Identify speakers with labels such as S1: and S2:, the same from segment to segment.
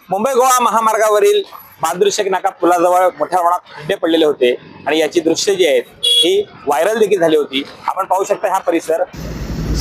S1: मुंबई गोवा महामार्गावरील बांद्रुशेक नाका पुलाजवळ मोठ्या प्रमाणात खड्डे पडलेले होते आणि याची दृश्य जी आहेत ही व्हायरल देखील झाली होती। आपण पाहू शकता हा परिसर।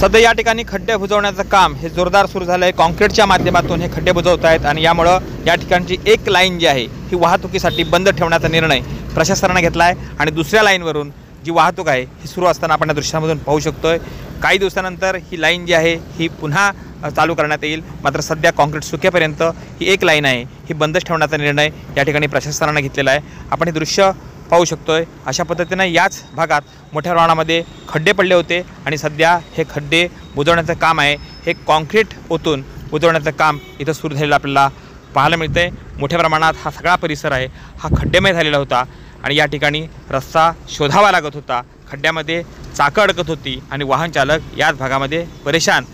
S2: सध्या या ठिकाणी खड्डे बुजवण्याचं काम हे जोरदार सुरू झालं आहे। कॉन्क्रीटच्या माध्यमातून हे खड्डे बुजवत आहेत आणि यामुळे या ठिकाणची एक लाईन जी आहे ही वाहतुकीसाठी बंद ठेवण्याचा निर्णय प्रशासनाने घेतला आहे आणि दुसऱ्या लाईनवरून जी वाहतूक आहे ही सुरू असताना आपण या दृश्यामधून पाहू शकतोय। काही दिवसानंतर ही लाईन जी आहे ही पुन्हा चालू करण्यात येईल, मात्र सध्या कॉन्क्रीट सुकेपर्यंत ही एक लाईन आहे ही बंदच ठेवण्याचा निर्णय या ठिकाणी प्रशासनाने घेतलेला आहे। आपण हे दृश्य पाहू शकतोय। अशा पद्धतीने याच भागात मोठ्या प्रमाणामध्ये खड्डे पडले होते आणि सध्या हे खड्डे बुजवण्याचं काम आहे, हे कॉन्क्रीट ओतून बुजवण्याचं काम इथं सुरू झालेलं आपल्याला पाहायला मिळतंय। मोठ्या प्रमाणात हा सगळा परिसर आहे हा खड्डेमय झालेला होता आणि या ठिकाणी रस्ता शोधावा लागत होता। खड्ड्यामध्ये चाकं अडकत होती आणि वाहन चालक याच भागामध्ये परेशान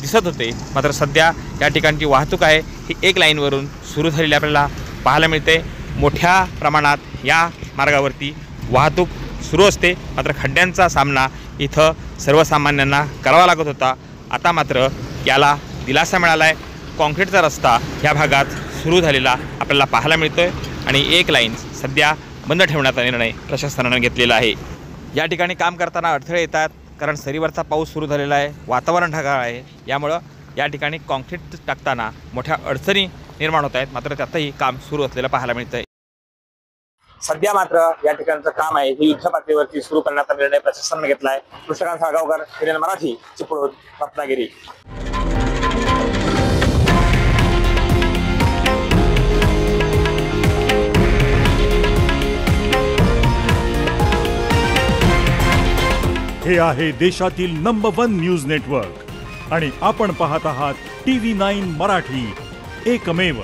S2: दिसत होते, मात्र सध्या या ठिकाणची वाहतूक आहे ही एक लाईनवरून सुरू झालेली आपल्याला पाहायला मिळते। मोठ्या प्रमाणात या मार्गावरती वाहतूक सुरू असते, मात्र खड्ड्यांचा सामना इथं सर्वसामान्यांना करावा लागत होता। आता मात्र याला दिलासा मिळाला आहे। कॉन्क्रीटचा रस्ता या भागात सुरू झालेला आपल्याला पाहायला मिळतोय आणि एक लाईन सध्या बंद ठेवण्याचा निर्णय प्रशासनाने घेतलेला आहे। या ठिकाणी काम करताना अडथळे येतात, कारण सरीवरचा पाऊस सुरू झालेला आहे, वातावरण ढगाळ आहे, यामुळं या ठिकाणी कॉन्क्रीट टाकताना मोठ्या अडचणी निर्माण होत आहेत, मात्र त्यातही काम सुरू असलेलं पाहायला मिळतंय।
S1: सध्या मात्र या ठिकाणचं काम आहे हे युद्ध पातळीवरती सुरू करण्याचा निर्णय प्रशासनाने घेतला आहे। कृष्णकांत साळगावकर, किरण मराठी, चिपळूण, रत्नागिरी।
S3: हे आहे देशातील नंबर 1 न्यूज नेटवर्क आणि आपण पाहत आहात TV9 मराठी, एकमेव।